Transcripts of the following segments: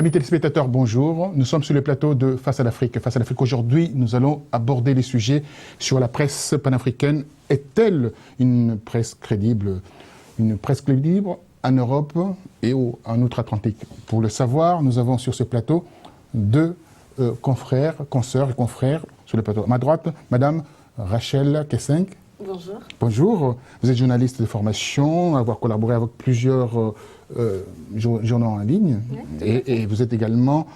Amis téléspectateurs, bonjour. Nous sommes sur le plateau de Face à l'Afrique. Face à l'Afrique, aujourd'hui, nous allons aborder les sujets sur la presse panafricaine. Est-elle une presse crédible en Europe et en outre-Atlantique? Pour le savoir, nous avons sur ce plateau deux confrères, consoeurs et confrères sur le plateau. À ma droite, Madame Rachel Kessenk. Bonjour. Bonjour. Vous êtes journaliste de formation, avoir collaboré avec plusieurs journaux en ligne, oui, et vous êtes également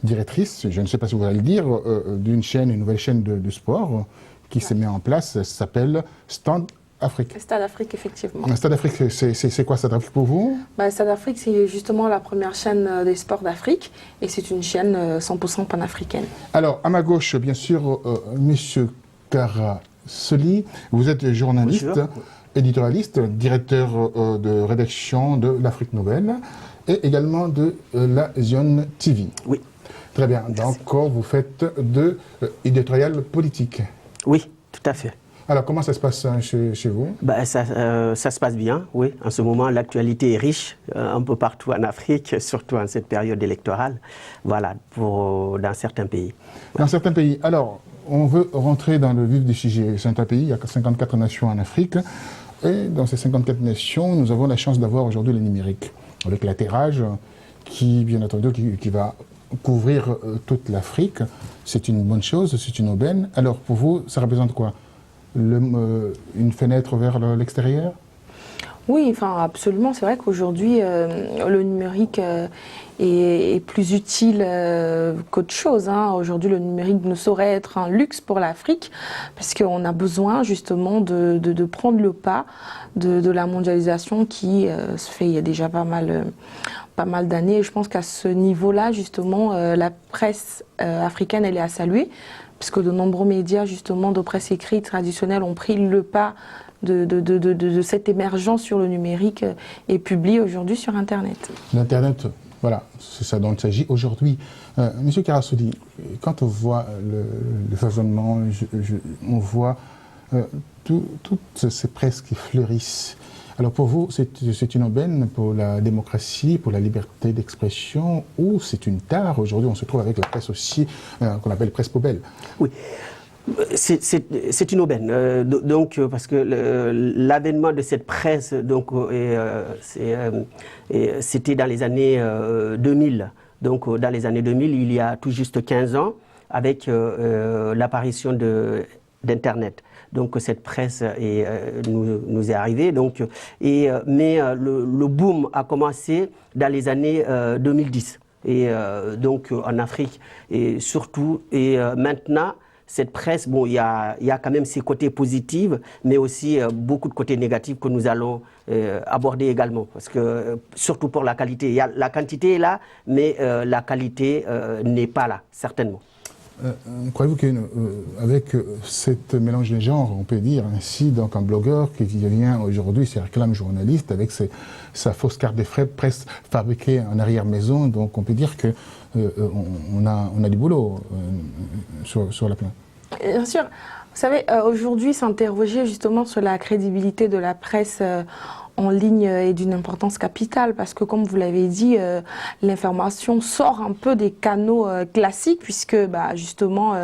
directrice, je ne sais pas si vous allez le dire, d'une nouvelle chaîne de sport qui se met en place, ça s'appelle Stade Afrique. Stade Afrique, effectivement. Stade Afrique, c'est quoi Stade Afrique pour vous? Stade Afrique, c'est justement la première chaîne des sports d'Afrique et c'est une chaîne 100% panafricaine. Alors, à ma gauche, bien sûr, Monsieur Karasoli, vous êtes journaliste. Bonjour. Éditorialiste, directeur de rédaction de l'Afrique Nouvelle et également de la Zion TV. Oui. Très bien. Donc, vous faites de éditorial politique. Oui, tout à fait. Alors, comment ça se passe chez vous? Ça se passe bien, oui. En ce moment, l'actualité est riche un peu partout en Afrique, surtout en cette période électorale, voilà, dans certains pays. Dans certains pays. Alors, on veut rentrer dans le vif du sujet. C'est un pays, il y a 54 nations en Afrique. Et dans ces 54 nations, nous avons la chance d'avoir aujourd'hui le numérique, avec l'atterrage qui, bien entendu, qui va couvrir toute l'Afrique. C'est une bonne chose, c'est une aubaine. Alors, pour vous, ça représente quoi? Une fenêtre vers l'extérieur? Oui, enfin, absolument. C'est vrai qu'aujourd'hui, le numérique est plus utile qu'autre chose. Aujourd'hui, le numérique ne saurait être un luxe pour l'Afrique parce qu'on a besoin justement de prendre le pas de la mondialisation qui se fait il y a déjà pas mal d'années. Et je pense qu'à ce niveau-là, justement, la presse africaine, elle est à saluer parce que de nombreux médias, justement, de presse écrite traditionnelle ont pris le pas de cette émergence sur le numérique et publie aujourd'hui sur Internet. L'Internet, voilà, c'est ça dont il s'agit aujourd'hui. Monsieur Karasoli, quand on voit le foisonnement, on voit toutes ces presses qui fleurissent. Alors pour vous, c'est une aubaine pour la démocratie, pour la liberté d'expression, ou c'est une tare? Aujourd'hui, on se trouve avec la presse aussi, qu'on appelle presse poubelle. Oui. C'est une aubaine, parce que l'avènement de cette presse, c'était dans les années 2000. Donc dans les années 2000, il y a tout juste 15 ans, avec l'apparition d'Internet. Donc cette presse nous est arrivée. Mais le boom a commencé dans les années 2010. Et donc en Afrique, et surtout, maintenant, cette presse, il y a quand même ses côtés positifs, mais aussi beaucoup de côtés négatifs que nous allons aborder également. Parce que, surtout pour la qualité, la quantité est là, mais la qualité n'est pas là, certainement. Croyez-vous qu'avec ce mélange des genres, on peut dire ainsi, donc un blogueur qui vient aujourd'hui, se réclame journaliste, avec sa fausse carte de frais presse fabriquée en arrière-maison, donc on peut dire que on a du boulot sur la plaine. Bien sûr. Vous savez, aujourd'hui, s'interroger justement sur la crédibilité de la presse en ligne est d'une importance capitale parce que, comme vous l'avez dit, l'information sort un peu des canaux classiques puisque, justement,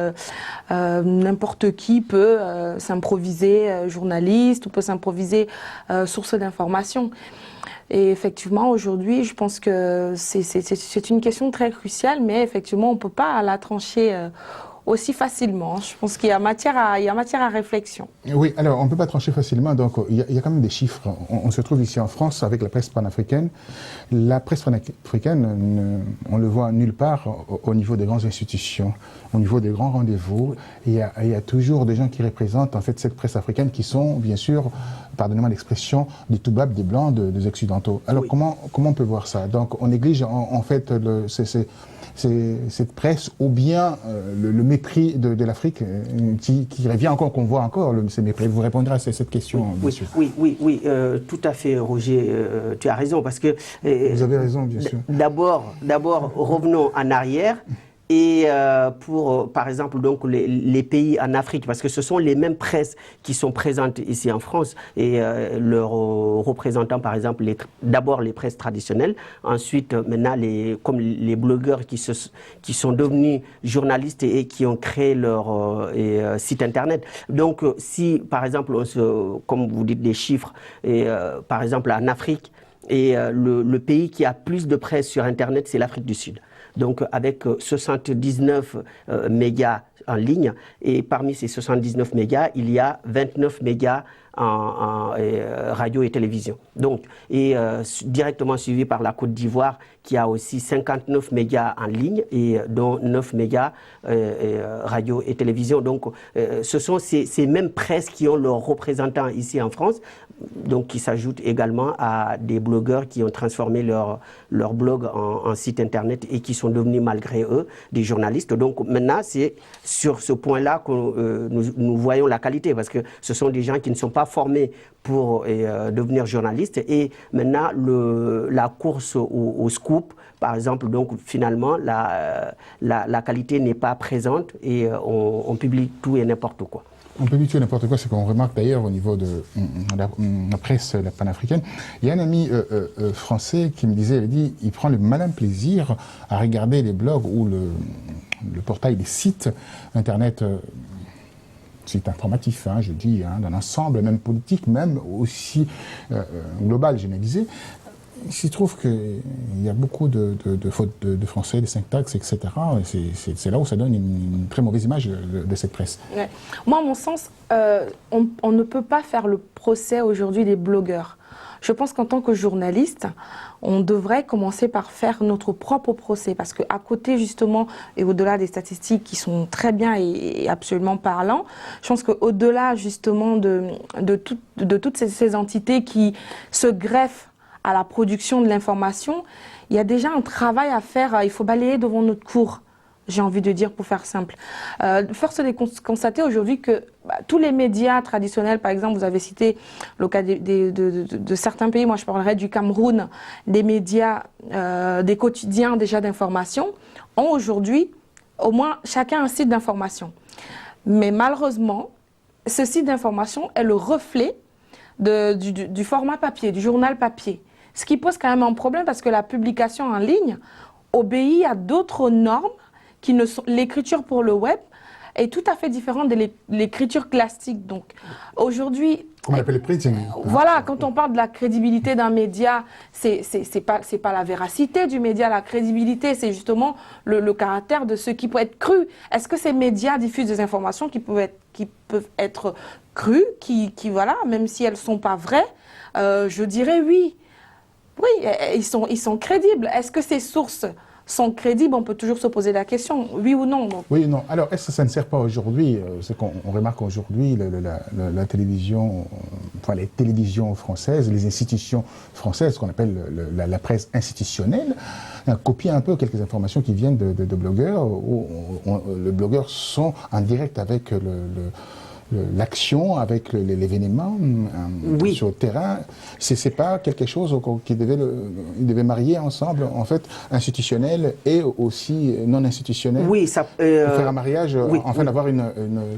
n'importe qui peut s'improviser journaliste ou peut s'improviser source d'information. Et effectivement, aujourd'hui, je pense que c'est une question très cruciale, mais effectivement, on ne peut pas la trancher aussi facilement. Je pense qu'il y a matière à réflexion. Oui, alors on ne peut pas trancher facilement, donc il y a quand même des chiffres. On se trouve ici en France avec la presse panafricaine. La presse panafricaine, on le voit nulle part au niveau des grandes institutions, au niveau des grands rendez-vous. Il y a toujours des gens qui représentent en fait cette presse africaine qui sont, bien sûr, pardonnez-moi l'expression, des toubabs, des blancs, des occidentaux. Alors oui. Comment on peut voir ça? Donc on néglige en fait cette presse ou bien le mépris de l'Afrique qui revient encore, qu'on voit encore ces mépris. Vous répondrez à cette question, monsieur. Oui, tout à fait, Roger, tu as raison, parce que... vous avez raison, bien sûr. D'abord, revenons en arrière. Et pour, par exemple, donc, les pays en Afrique, parce que ce sont les mêmes presses qui sont présentes ici en France, et leurs représentants, par exemple, d'abord les presses traditionnelles, ensuite, maintenant, comme les blogueurs qui sont devenus journalistes et qui ont créé leur site Internet. Donc, si, par exemple, comme vous dites, des chiffres, et, par exemple, en Afrique, et le pays qui a plus de presse sur Internet, c'est l'Afrique du Sud. Donc avec 79 mégas en ligne, et parmi ces 79 mégas, il y a 29 mégas en radio et télévision. Donc, directement suivi par la Côte d'Ivoire, qui a aussi 59 mégas en ligne, et dont 9 mégas radio et télévision. Donc, ce sont ces mêmes presses qui ont leurs représentants ici en France, donc qui s'ajoutent également à des blogueurs qui ont transformé leur blog en site internet et qui sont devenus malgré eux des journalistes. Donc maintenant, c'est sur ce point-là que nous voyons la qualité, parce que ce sont des gens qui ne sont pas formés pour devenir journalistes. Et maintenant, la course au scoop, par exemple, donc finalement, la qualité n'est pas présente et on publie tout et n'importe quoi. On publie tout et n'importe quoi, c'est qu'on remarque d'ailleurs au niveau de la presse panafricaine. Il y a un ami français qui me disait, il prend le malin plaisir à regarder les blogs ou le portail des sites internet, sites informatifs, hein, je dis, hein, d'un ensemble, même politique, même aussi global, généralisé. Il se trouve qu'il y a beaucoup de fautes de français, de syntaxe, etc. C'est là où ça donne une très mauvaise image de cette presse. Ouais. Moi, à mon sens, on ne peut pas faire le procès aujourd'hui des blogueurs. Je pense qu'en tant que journaliste, on devrait commencer par faire notre propre procès, parce qu'à côté justement, et au-delà des statistiques qui sont très bien et absolument parlants, je pense qu'au-delà justement de toutes ces entités qui se greffent à la production de l'information, il y a déjà un travail à faire. Il faut balayer devant notre cour, j'ai envie de dire, pour faire simple. Force est de constater aujourd'hui que tous les médias traditionnels, par exemple, vous avez cité le cas de certains pays, moi je parlerai du Cameroun, des médias, des quotidiens déjà d'information, ont aujourd'hui au moins chacun un site d'information. Mais malheureusement, ce site d'information est le reflet du format papier, du journal papier. Ce qui pose quand même un problème, parce que la publication en ligne obéit à d'autres normes qui ne sont. L'écriture pour le web est tout à fait différente de l'écriture classique. Donc aujourd'hui, on appelle le printing. Voilà, quand on parle de la crédibilité d'un média, c'est pas la véracité du média. La crédibilité, c'est justement le caractère de ce qui peut être cru. Est-ce que ces médias diffusent des informations qui peuvent être crues, voilà, même si elles sont pas vraies? Je dirais oui. Oui, ils sont crédibles. Est-ce que ces sources sont crédibles? On peut toujours se poser la question, oui ou non. Donc. Oui ou non. Alors, est-ce que ça ne sert pas aujourd'hui, c'est qu'on remarque aujourd'hui, la télévision, enfin les télévisions françaises, les institutions françaises, ce qu'on appelle la presse institutionnelle, copient un peu quelques informations qui viennent de blogueurs, où les blogueurs sont en direct avec l'action, avec l'événement oui. sur le terrain. C'est pas quelque chose qui devait marier ensemble, en fait, institutionnel et aussi non institutionnel. Oui, ça pour faire un mariage, oui, enfin d'avoir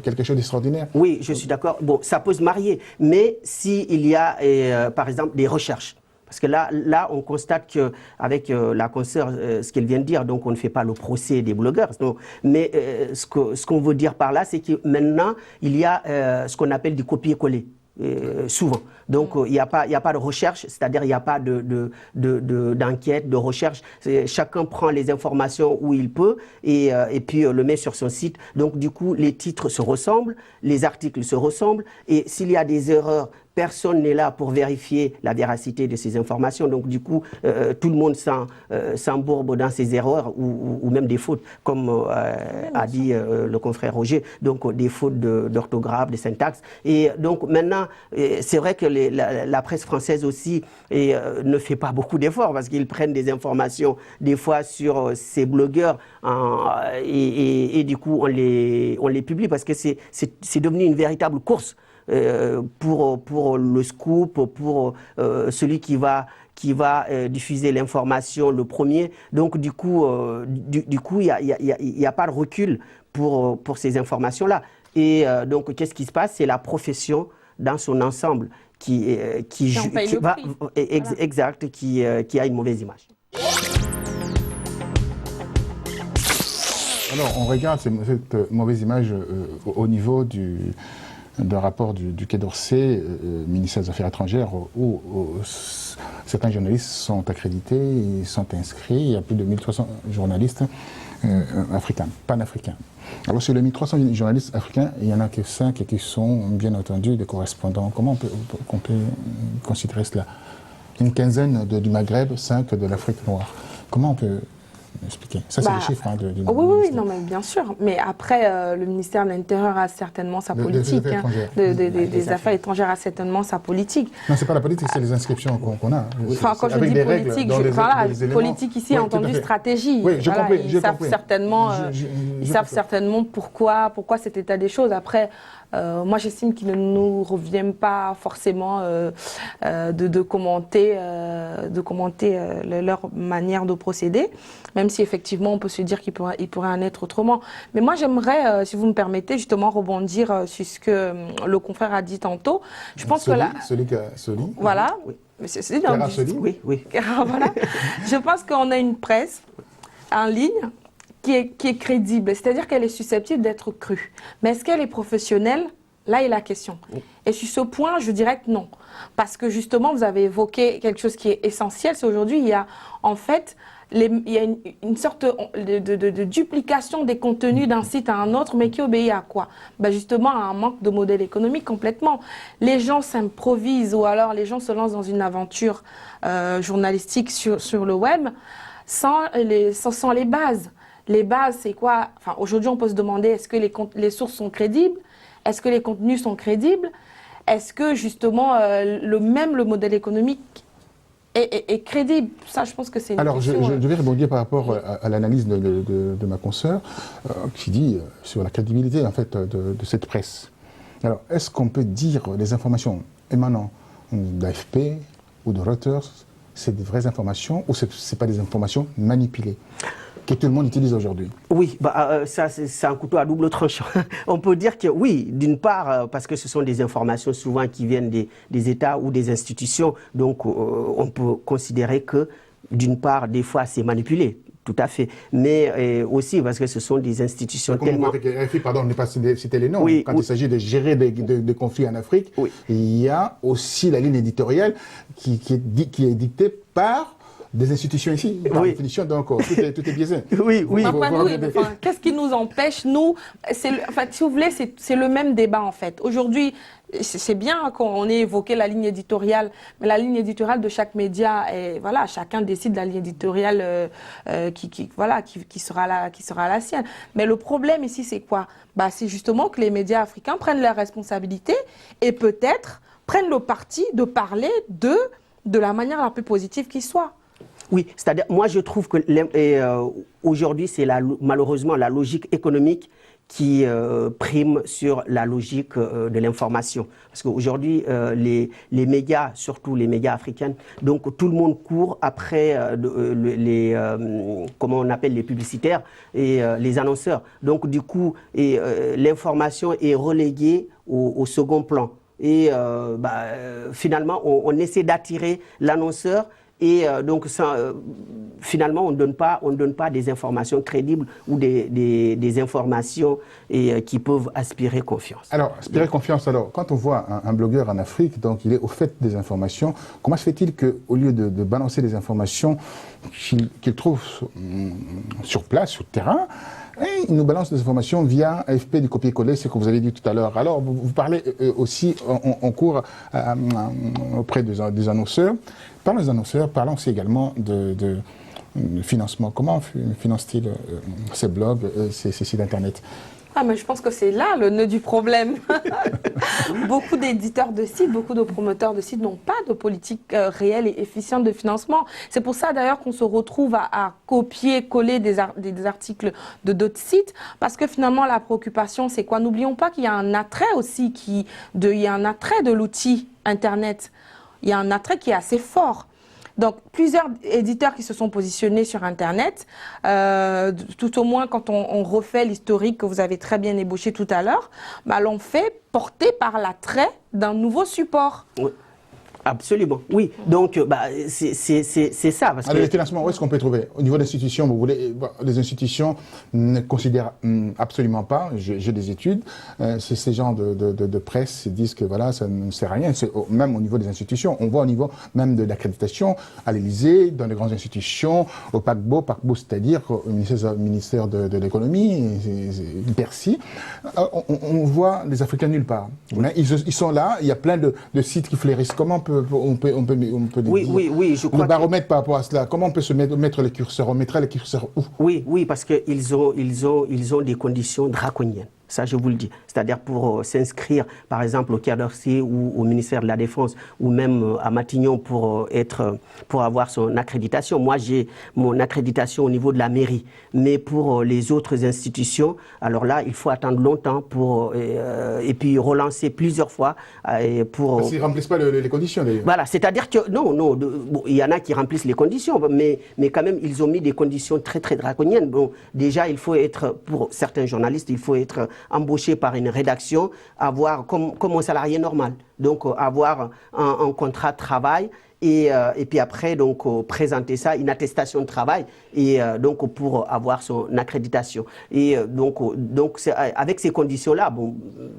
quelque chose d'extraordinaire. Oui, je suis d'accord. Bon, ça peut se marier, mais s'il y a, par exemple, des recherches. Parce que là, on constate qu'avec la consoeur, ce qu'elle vient de dire, donc on ne fait pas le procès des blogueurs. Non, mais ce qu'on veut dire par là, c'est que maintenant, il y a ce qu'on appelle du copier-coller. Souvent. Donc, il n'y a pas de recherche, c'est-à-dire il n'y a pas d'enquête, de recherche. Chacun prend les informations où il peut et puis le met sur son site. Donc, du coup, les titres se ressemblent, les articles se ressemblent. Et s'il y a des erreurs, personne n'est là pour vérifier la véracité de ces informations. Donc, du coup, tout le monde s'embourbe dans ces erreurs ou même des fautes, comme a dit le confrère Roger. Donc, des fautes d'orthographe, de syntaxe. Et donc, maintenant, c'est vrai que la presse française aussi ne fait pas beaucoup d'efforts parce qu'ils prennent des informations, des fois, sur ces blogueurs et du coup, on les publie parce que c'est devenu une véritable course. Pour le scoop, pour celui qui va qui va diffuser l'information le premier. Donc du coup, il n'y a pas de recul pour ces informations-là. Et donc, qu'est-ce qui se passe? C'est la profession dans son ensemble qui a une mauvaise image. Alors, on regarde cette mauvaise image au niveau d'un rapport du Quai d'Orsay, ministère des Affaires étrangères, où certains journalistes sont accrédités, ils sont inscrits. Il y a plus de 1300 journalistes africains, panafricains. Alors, sur les 1300 journalistes africains, il n'y en a que 5 qui sont, bien entendu, des correspondants. Comment on peut considérer cela? Une quinzaine du Maghreb, 5 de l'Afrique noire. Comment on peut expliquer? Ça, c'est les chiffres du oui, non, mais bien sûr. Mais après, le ministère de l'Intérieur a certainement sa politique. Des Affaires étrangères a certainement sa politique. Non, c'est pas la politique, c'est les inscriptions qu'on a. Enfin, quand je dis politique, politique ici, entendu stratégie. Oui, j'ai compris. Ils savent certainement pourquoi cet état des choses. Après, moi, j'estime qu'il ne nous revient pas forcément de commenter leur manière de procéder, même si effectivement on peut se dire qu'il pourrait en être autrement. Mais moi, j'aimerais, si vous me permettez, justement rebondir sur ce que le confrère a dit tantôt. Je pense voilà. Oui. Oui. Voilà. Je pense qu'on a une presse en ligne qui est crédible, c'est-à-dire qu'elle est susceptible d'être crue. Mais est-ce qu'elle est professionnelle? Là est la question. Et sur ce point, je dirais que non. Parce que justement, vous avez évoqué quelque chose qui est essentiel, c'est aujourd'hui, il y a en fait il y a une sorte de duplication des contenus d'un site à un autre, mais qui obéit à quoi? Justement à un manque de modèle économique complètement. Les gens s'improvisent ou alors les gens se lancent dans une aventure journalistique sur le web sans les bases. Les bases, c'est quoi? Enfin, aujourd'hui, on peut se demander, est-ce que les sources sont crédibles? Est-ce que les contenus sont crédibles? Est-ce que justement le modèle économique est crédible? Ça, je pense que c'est une question. Alors, je vais rebondir par rapport à l'analyse de ma consoeur qui dit sur la crédibilité en fait de cette presse. Alors, est-ce qu'on peut dire les informations émanant d'AFP ou de Reuters, c'est des vraies informations ou c'est pas des informations manipulées que tout le monde utilise aujourd'hui? Oui, ça c'est un couteau à double tranchant. On peut dire que oui, d'une part, parce que ce sont des informations souvent qui viennent des États ou des institutions, donc on peut considérer que d'une part, des fois, c'est manipulé. Tout à fait. Mais aussi parce que ce sont des institutions tellement... Avec RFI, pardon, on n'est pas cité les noms. Oui, quand il s'agit de gérer des conflits en Afrique, il y a aussi la ligne éditoriale qui est dictée par des institutions ici, par définition, donc tout est biaisé. Oui. Qu'est-ce qui nous empêche, nous, si vous voulez, c'est le même débat en fait. Aujourd'hui, c'est bien qu'on ait évoqué la ligne éditoriale, mais la ligne éditoriale de chaque média, voilà, chacun décide de la ligne éditoriale qui sera la sienne. Mais le problème ici, c'est quoi? C'est justement que les médias africains prennent leurs responsabilités et peut-être prennent le parti de parler de la manière la plus positive qui soit. Oui, c'est-à-dire, moi je trouve que aujourd'hui, c'est malheureusement la logique économique qui prime sur la logique de l'information. Parce qu'aujourd'hui, les médias, surtout les médias africains, donc tout le monde court après comment on appelle les publicitaires et les annonceurs. Donc du coup, l'information est reléguée au second plan. Et finalement, on essaie d'attirer l'annonceur. Et donc, finalement, on ne donne pas des informations crédibles ou des informations qui peuvent aspirer confiance. Alors, aspirer confiance, quand on voit un blogueur en Afrique, donc il est au fait des informations, comment se fait-il qu'au lieu de balancer des informations qu'il trouve sur place, sur le terrain, il nous balance des informations via AFP du copier-coller, c'est ce que vous avez dit tout à l'heure. Alors, vous parlez aussi en cours auprès des annonceurs. Parlons des annonceurs, parlons aussi également de financement. Comment finance-t-il ces blogs, ces sites internet? Mais je pense que c'est là le nœud du problème. Beaucoup d'éditeurs de sites, beaucoup de promoteurs de sites n'ont pas de politique réelle et efficiente de financement. C'est pour ça d'ailleurs qu'on se retrouve à copier-coller des articles de d'autres sites, parce que finalement la préoccupation c'est quoi? N'oublions pas qu'il y a un attrait aussi, il y a un attrait de l'outil Internet. Il y a un attrait qui est assez fort. Donc, plusieurs éditeurs qui se sont positionnés sur Internet, tout au moins quand on refait l'historique que vous avez très bien ébauché tout à l'heure, bah, l'ont fait porté par l'attrait d'un nouveau support. Oui. Absolument, oui. Donc, bah, c'est ça. Parce alors, que... les financements, où est-ce qu'on peut trouver? Au niveau des institutions, vous voulez, les institutions ne considèrent absolument pas, j'ai des études, ces gens de presse disent que voilà, ça ne sert à rien. Même au niveau des institutions, on voit au niveau même de l'accréditation, à l'Élysée, dans les grandes institutions, au Paquebot, c'est-à-dire au ministère de l'économie, Bercy, on voit les Africains nulle part. Ils sont là, il y a plein de sites qui fleurissent. Comment on peut oui, dire, oui, je crois le baromètre par rapport à cela, comment on peut se mettre les curseurs? On mettrait les curseurs où? Oui, parce qu'ils ont des conditions draconiennes. Ça, je vous le dis. C'est-à-dire pour s'inscrire, par exemple, au Quai d'Orsay ou au ministère de la Défense, ou même à Matignon pour avoir son accréditation. Moi, j'ai mon accréditation au niveau de la mairie. Mais pour les autres institutions, alors là, il faut attendre longtemps et puis relancer plusieurs fois. Parce qu'ils ne remplissent pas les conditions, d'ailleurs. Voilà, c'est-à-dire que, non, il y en a qui remplissent les conditions, mais quand même, ils ont mis des conditions très, très draconiennes. Bon, déjà, il faut être, pour certains journalistes, il faut être embauché par une rédaction, avoir comme un salarié normal, donc avoir un contrat de travail et puis après donc présenter ça, une attestation de travail et donc pour avoir son accréditation. Et donc avec ces conditions-là, bon,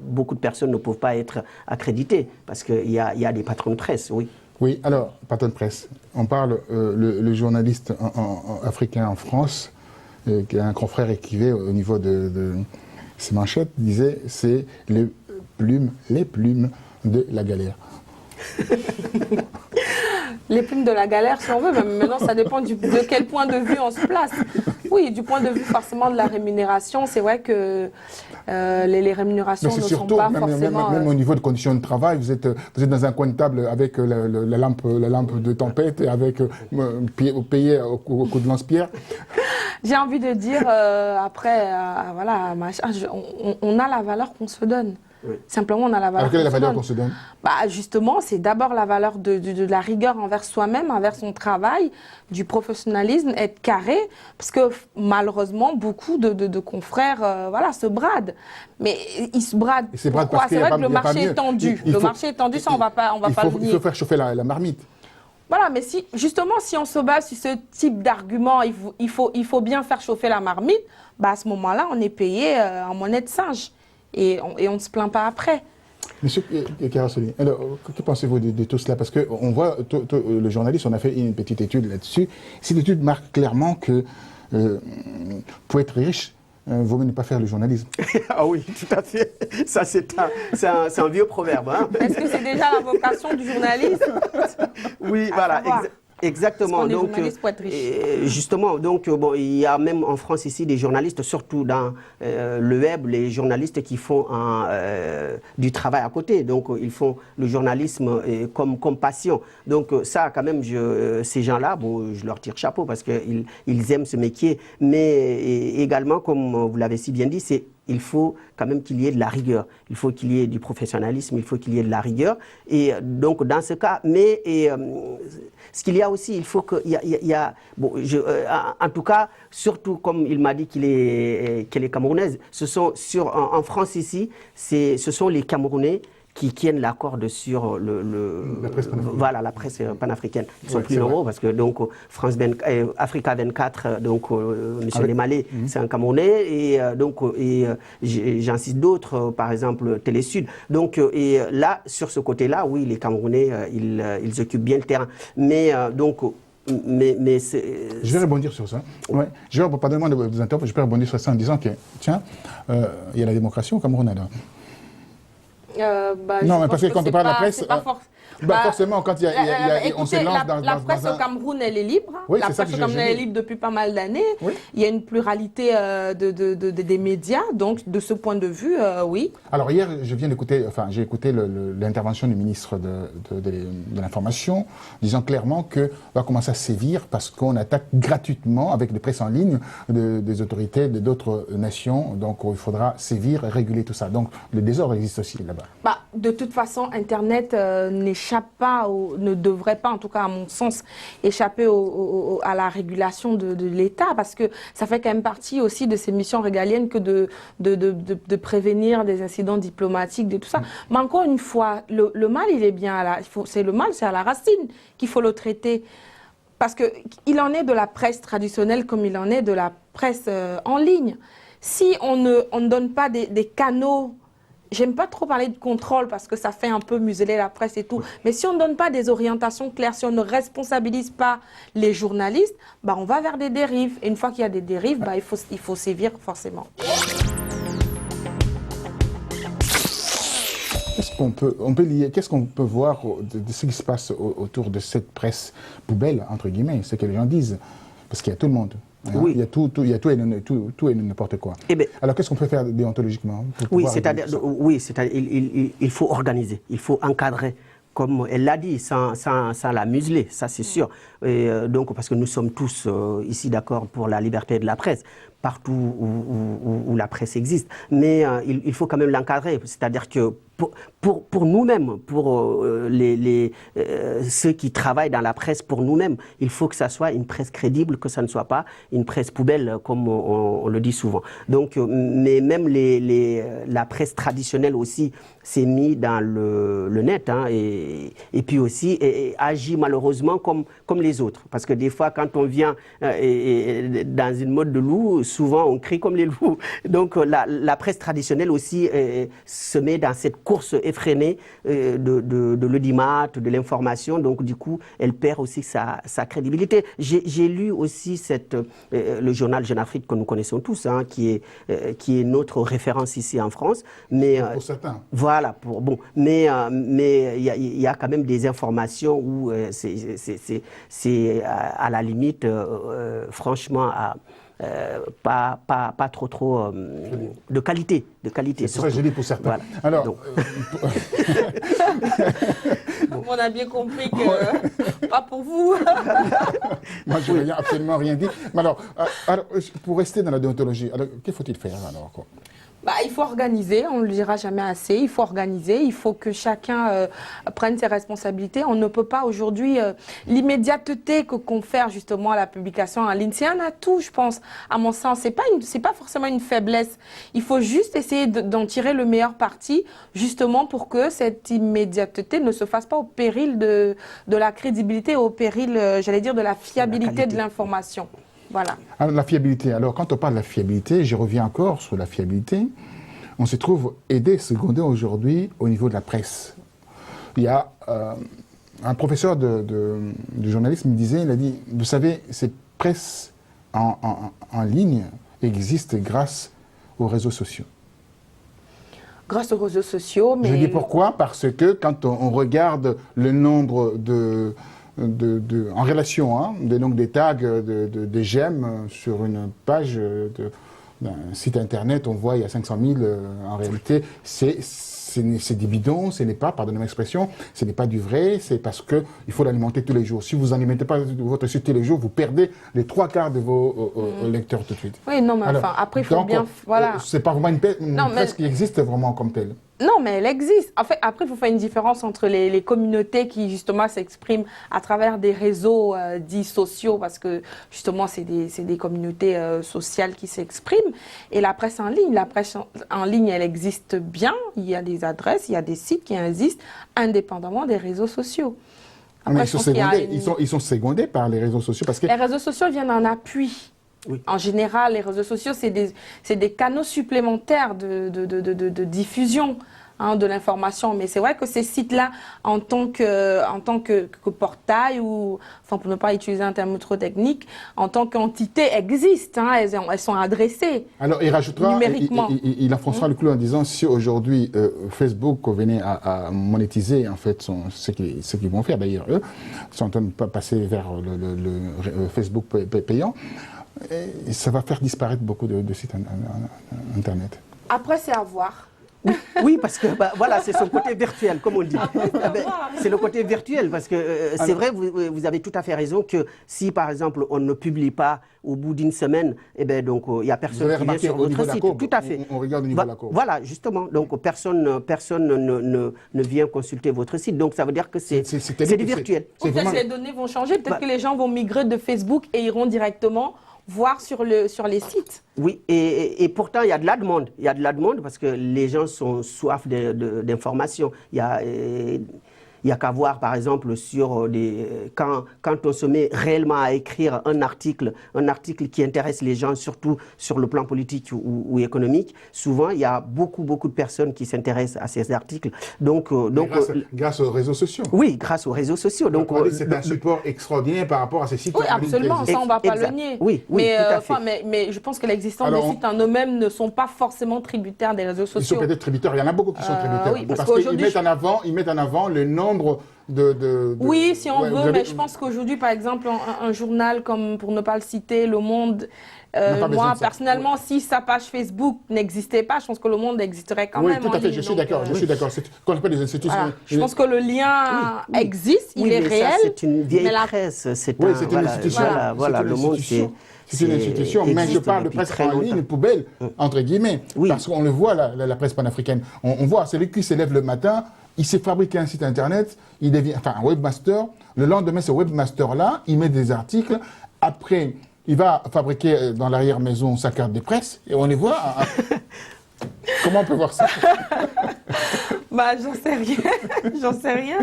beaucoup de personnes ne peuvent pas être accréditées parce qu'il y a des patrons de presse, oui. Oui, alors, patron de presse, on parle, le journaliste africain en France, qui a un confrère écrivait au niveau de ses manchettes, disait c'est les plumes de la galère. Les plumes de la galère, si on veut, mais maintenant ça dépend de quel point de vue on se place. Oui, du point de vue forcément de la rémunération, c'est vrai que les rémunérations ne sont pas forcément... Même au niveau de conditions de travail, vous êtes dans un coin de table avec la lampe de tempête et avec payé au coup de lance-pierre. J'ai envie de dire, après, voilà, on a la valeur qu'on se donne. Oui. Simplement, on a la valeur. Alors, quelle est la valeur qu'on se donne? Bah, justement, c'est d'abord la valeur de la rigueur envers soi-même, envers son travail, du professionnalisme, être carré, parce que malheureusement, beaucoup de confrères voilà, se bradent. Mais ils se bradent. Pourquoi? C'est vrai que le marché est tendu. Le marché est tendu, ça, on va pas le nier. Il faut faire chauffer la marmite. Voilà, mais justement, si on se base sur ce type d'argument, il faut bien faire chauffer la marmite, bah, à ce moment-là, on est payé en monnaie de singe. Et on ne se plaint pas après. Monsieur Karassoli, alors, que pensez-vous de tout cela? Parce qu'on voit, le journaliste, on a fait une petite étude là-dessus. Cette étude marque clairement que pour être riche, vaut mieux ne pas faire le journalisme. Ah oui, tout à fait. Ça, c'est un vieux proverbe. Hein. Est-ce que c'est déjà la vocation du journaliste? Oui, voilà. Exactement. Donc, justement, donc bon, il y a même en France ici des journalistes, surtout dans le web, les journalistes qui font du travail à côté. Donc, ils font le journalisme comme passion. Donc, ça, quand même, ces gens-là, bon, je leur tire chapeau parce qu'ils aiment ce métier. Mais également, comme vous l'avez si bien dit, il faut quand même qu'il y ait de la rigueur. Il faut qu'il y ait du professionnalisme, il faut qu'il y ait de la rigueur. Et donc, dans ce cas, ce qu'il y a aussi, il faut qu'il y a bon, en tout cas, surtout comme il m'a dit qu'elle est camerounaise, en France ici, ce sont les Camerounais qui tiennent la corde sur la presse panafricaine. Ils sont plus nombreux parce que donc Africa 24, donc Monsieur Lemalé, c'est un Camerounais et j'en cite d'autres, par exemple Télé Sud. Donc et là sur ce côté-là, oui, les Camerounais ils occupent bien le terrain. Mais je vais rebondir sur ça. Ouais. Pardonnez-moi de vous interrompre, je peux rebondir sur ça en disant que tiens, il y a la démocratie au Cameroun alors. Non, mais parce que quand on parle de la presse, forcément, quand on se lance dans la presse au Cameroun, elle est libre. Oui, la presse au Cameroun, elle est libre depuis pas mal d'années. Oui. Il y a une pluralité des médias, donc de ce point de vue, oui. Alors hier, j'ai écouté l'intervention du ministre de l'Information, disant clairement qu'on va commencer à sévir parce qu'on attaque gratuitement avec des presses en ligne des autorités d'autres nations. Donc il faudra sévir et réguler tout ça. Donc le désordre existe aussi là-bas. De toute façon, Internet n'échappe n'échappe pas, ne devrait pas, en tout cas à mon sens, échapper à la régulation de l'État, parce que ça fait quand même partie aussi de ses missions régaliennes que de prévenir des incidents diplomatiques, de tout ça. Mais encore une fois, le mal, il est bien c'est à la racine qu'il faut le traiter. Parce qu'il en est de la presse traditionnelle comme il en est de la presse en ligne. Si on ne donne pas des canaux, j'aime pas trop parler de contrôle parce que ça fait un peu museler la presse et tout, mais si on ne donne pas des orientations claires, si on ne responsabilise pas les journalistes, bah on va vers des dérives. Et une fois qu'il y a des dérives, bah il faut sévir forcément. Qu'est-ce qu'on peut voir de ce qui se passe autour de cette presse poubelle, entre guillemets, ce que les gens disent? Parce qu'il y a tout le monde. Hein? Oui. Il y a tout et n'importe quoi. Eh bien, alors qu'est-ce qu'on peut faire déontologiquement? Oui, c'est-à-dire il faut organiser, il faut encadrer. Comme elle l'a dit, sans la museler, ça c'est sûr. Et, donc, parce que nous sommes tous ici d'accord pour la liberté de la presse, partout où la presse existe. Mais il faut quand même l'encadrer, c'est-à-dire que pour nous-mêmes, pour ceux qui travaillent dans la presse, pour nous-mêmes, il faut que ça soit une presse crédible, que ça ne soit pas une presse poubelle, comme on le dit souvent. Donc, mais même la presse traditionnelle aussi s'est mise dans le net, hein, et puis aussi agit malheureusement comme les autres. Parce que des fois, quand on vient dans une mode de loup, souvent on crie comme les loups. Donc la presse traditionnelle aussi se met dans cette course effrénée de l'audimat, de l'information. Donc du coup, elle perd aussi sa crédibilité. J'ai lu aussi le journal Jeune Afrique que nous connaissons tous, hein, qui est notre référence ici en France. Mais, pour certains. Voilà. Mais il y a quand même des informations où c'est à la limite, franchement, pas trop de qualité. C'est pour ça que je dis pour certains. Voilà. Alors, on a bien compris que pas pour vous. moi, je n'ai absolument rien dit. Mais alors, pour rester dans la déontologie, que faut-il faire alors, quoi? Bah, il faut organiser, on ne le dira jamais assez, il faut organiser, il faut que chacun prenne ses responsabilités. On ne peut pas aujourd'hui, l'immédiateté que confère justement la publication en ligne, c'est un atout, je pense, à mon sens. C'est pas forcément une faiblesse. Il faut juste essayer d'en tirer le meilleur parti, justement pour que cette immédiateté ne se fasse pas au péril de la crédibilité, au péril, j'allais dire, de la fiabilité de l'information. Voilà. Alors, la fiabilité. Alors, quand on parle de la fiabilité, je reviens encore sur la fiabilité. On se trouve aidé, secondé aujourd'hui au niveau de la presse. Il y a un professeur de journalisme me disait, il a dit, vous savez, cette presse en ligne existe grâce aux réseaux sociaux. Grâce aux réseaux sociaux, mais... Je dis pourquoi? Parce que quand on regarde le nombre en relation, hein, des tags, des j'aime sur une page d'un site internet, on voit il y a 500 000, en réalité, c'est des bidons, ce n'est pas, pardonnez-moi l'expression, ce n'est pas du vrai, c'est parce qu'il faut l'alimenter tous les jours. Si vous n'alimentez pas votre site tous les jours, vous perdez les 3/4 de vos lecteurs tout de suite. Oui, non, mais alors, enfin, après, il faut bien... Voilà. C'est pas vraiment une presse qui existe vraiment comme telle. Non, mais elle existe. En fait, après, il faut faire une différence entre les communautés qui, justement, s'expriment à travers des réseaux dits sociaux, parce que, justement, c'est des communautés sociales qui s'expriment, et la presse en ligne. La presse en ligne, elle existe bien. Il y a des adresses, il y a des sites qui existent indépendamment des réseaux sociaux. Après, mais ils sont secondés par les réseaux sociaux parce que... Les réseaux sociaux viennent en appui. Oui. En général, les réseaux sociaux, c'est des canaux supplémentaires de diffusion, hein, de l'information. Mais c'est vrai que ces sites-là, en tant que portail, ou, enfin, pour ne pas utiliser un terme trop technique, en tant qu'entité, existent. Hein, elles sont adressées. Alors, il rajoutera, numériquement. Il enfoncera le clou en disant, si aujourd'hui Facebook venait à monétiser en fait ce qu'ils vont faire d'ailleurs, eux, sont en train de passer vers le Facebook payant, et ça va faire disparaître beaucoup de sites internet. Après, c'est à voir. Oui, parce que voilà, c'est son côté virtuel, comme on dit. C'est le côté virtuel, parce que c'est vrai, vous avez tout à fait raison que si, par exemple, on ne publie pas au bout d'une semaine, eh ben, donc il n'y a personne qui vient sur votre site. Tout à fait. On regarde au niveau de la courbe. Voilà, justement. Donc personne ne vient consulter votre site. Donc ça veut dire que c'est du virtuel. Peut-être que les données vont changer. Peut-être que les gens vont migrer de Facebook et iront directement voir sur les sites. Oui, et pourtant, il y a de la demande. Il y a de la demande parce que les gens sont soif d'informations. Il n'y a qu'à voir, par exemple, sur quand on se met réellement à écrire un article qui intéresse les gens, surtout sur le plan politique ou économique, souvent, il y a beaucoup de personnes qui s'intéressent à ces articles. Donc, grâce aux réseaux sociaux. Oui, grâce aux réseaux sociaux. Donc, c'est un support extraordinaire par rapport à ces sites. Oui, absolument, ça, on ne va pas le nier. Oui, mais, tout à fait. Mais je pense que l'existence des sites en eux-mêmes ne sont pas forcément tributaires des réseaux sociaux. Ils sont peut-être tributaires. Il y en a beaucoup qui sont tributaires. Oui, parce qu'ils mettent en avant le nombre oui, si on veut, mais je pense qu'aujourd'hui, par exemple, un journal comme, pour ne pas le citer, Le Monde, moi, personnellement, si sa page Facebook n'existait pas, je pense que Le Monde existerait quand même. Oui, tout à fait, je suis d'accord. Quand je parle des institutions... Voilà. Je pense que le lien existe, il est réel. C'est une vieille presse. C'est une institution. Voilà, Le Monde, c'est une institution, mais je parle de presse en ligne, poubelle, entre guillemets, parce qu'on le voit, la presse panafricaine. On voit celui qui se lève le matin, il s'est fabriqué un site internet, il devient un webmaster. Le lendemain, ce webmaster-là, il met des articles. Après, il va fabriquer dans l'arrière-maison sa carte de presse. Et on les voit. Comment on peut voir ça? J'en sais rien. J'en sais rien.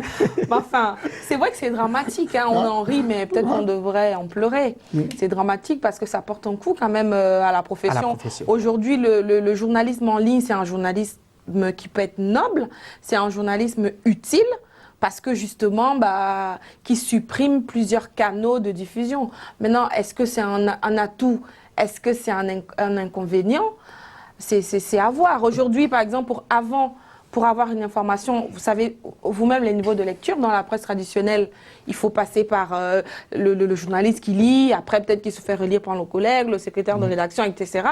Enfin, c'est vrai que c'est dramatique. Hein. On en rit, mais peut-être qu'on devrait en pleurer. C'est dramatique parce que ça porte un coup quand même à la profession. Aujourd'hui, le journalisme en ligne, c'est un journalisme qui peut être noble, c'est un journalisme utile parce que justement, qui supprime plusieurs canaux de diffusion. Maintenant, est-ce que c'est un atout? Est-ce que c'est un inconvénient? C'est à voir. Aujourd'hui, par exemple, pour avoir une information, vous savez, vous-même, les niveaux de lecture dans la presse traditionnelle, il faut passer par le journaliste qui lit, après peut-être qu'il se fait relire par le collègue, le secrétaire de rédaction, etc.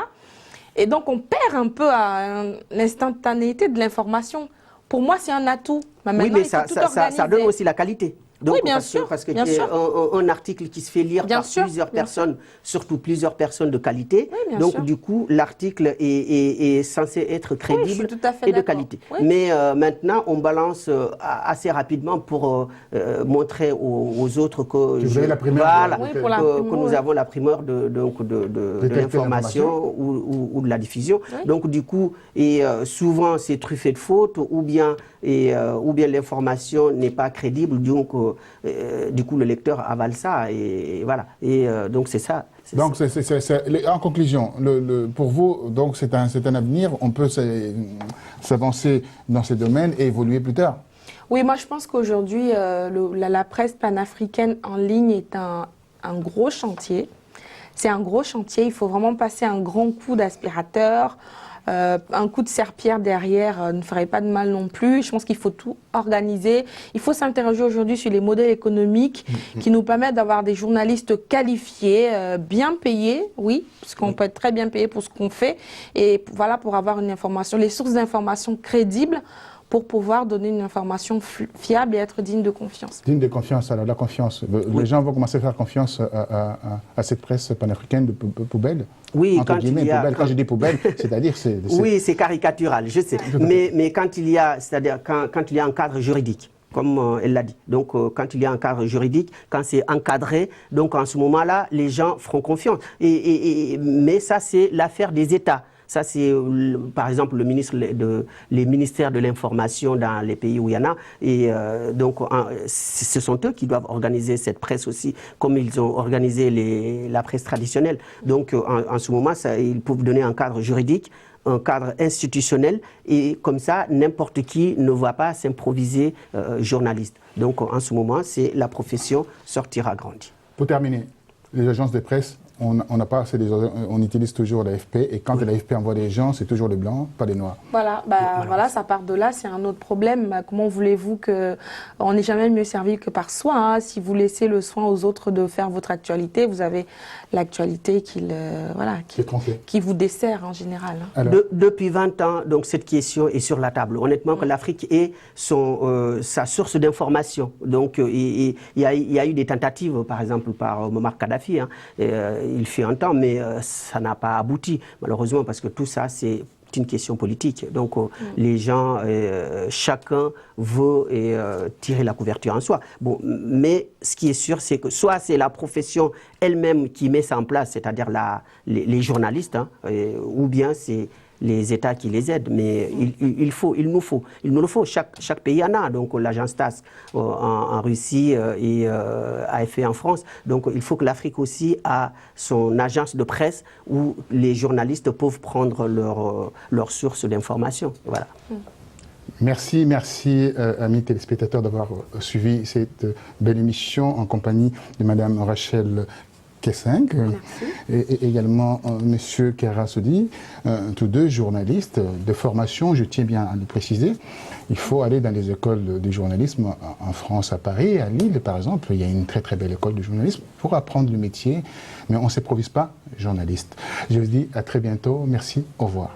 Et donc, on perd un peu à l'instantanéité de l'information. Pour moi, c'est un atout. Oui, mais ça donne aussi la qualité. Donc, oui, bien sûr. Parce que un article qui se fait lire par plusieurs personnes, surtout plusieurs personnes de qualité. Oui, donc, du coup, l'article est censé être crédible et de qualité. Oui. Mais maintenant, on balance assez rapidement pour montrer aux autres que, que nous avons la primeur de l'information ou de la diffusion. Oui. Donc, du coup, souvent, c'est truffé de fautes ou bien l'information n'est pas crédible. Donc, du coup, le lecteur avale ça et voilà. Et donc, c'est ça. Donc, en conclusion, pour vous, donc c'est un avenir. On peut s'avancer dans ces domaines et évoluer plus tard. Oui, moi, je pense qu'aujourd'hui, la presse panafricaine en ligne est un gros chantier. C'est un gros chantier. Il faut vraiment passer un grand coup d'aspirateur. Un coup de serpillère derrière ne ferait pas de mal non plus. Je pense qu'il faut tout organiser. Il faut s'interroger aujourd'hui sur les modèles économiques qui nous permettent d'avoir des journalistes qualifiés, bien payés, oui, parce qu'on peut être très bien payé pour ce qu'on fait. Et voilà, pour avoir une information, les sources d'informations crédibles pour pouvoir donner une information fiable et être digne de confiance. Digne de confiance, alors la confiance. Les gens vont commencer à faire confiance à cette presse panafricaine de poubelle. Oui, quand je dis poubelle, c'est-à-dire oui, c'est caricatural, je sais. Mais quand il y a, c'est-à-dire quand il y a un cadre juridique, comme elle l'a dit. Donc, quand il y a un cadre juridique, quand c'est encadré, donc en ce moment-là, les gens feront confiance. Mais ça, c'est l'affaire des États. Ça, c'est par exemple les ministères de l'information dans les pays où il y en a. Et donc, ce sont eux qui doivent organiser cette presse aussi, comme ils ont organisé la presse traditionnelle. Donc, en ce moment, ils peuvent donner un cadre juridique, un cadre institutionnel, et comme ça, n'importe qui ne va pas s'improviser journaliste. Donc, en ce moment, la profession sortira grandie. Pour terminer, les agences de presse on n'a pas assez on utilise toujours l'AFP, et quand l'AFP envoie des gens, c'est toujours des blancs, pas des noirs. Voilà, voilà, ça part de là, c'est un autre problème. Comment voulez-vous on n'est jamais mieux servi que par soi, hein. Si vous laissez le soin aux autres de faire votre actualité, vous avez l'actualité qui vous dessert en général. Alors, depuis 20 ans, donc cette question est sur la table. Honnêtement, que l'Afrique est sa source d'information. Donc, il y a eu des tentatives, par exemple, par Muammar Kadhafi, hein. Il fut un temps, mais ça n'a pas abouti, malheureusement, parce que tout ça, c'est une question politique. Donc, les gens, chacun veut tirer la couverture en soi. Bon, mais ce qui est sûr, c'est que soit c'est la profession elle-même qui met ça en place, c'est-à-dire les journalistes, hein, ou bien c'est les États qui les aident, mais il nous le faut. Chaque pays en a. Donc l'agence TASS en Russie et AFP en France. Donc il faut que l'Afrique aussi a son agence de presse où les journalistes peuvent prendre leur source d'information. Voilà. Merci, amis téléspectateurs, d'avoir suivi cette belle émission en compagnie de Madame Rachel Kessing et également Monsieur Kera Sodi, tous deux journalistes de formation. Je tiens bien à le préciser. Il faut aller dans les écoles de journalisme en France, à Paris, à Lille par exemple. Il y a une très très belle école de journalisme pour apprendre le métier, mais on ne s'improvise pas journaliste. Je vous dis à très bientôt. Merci, au revoir.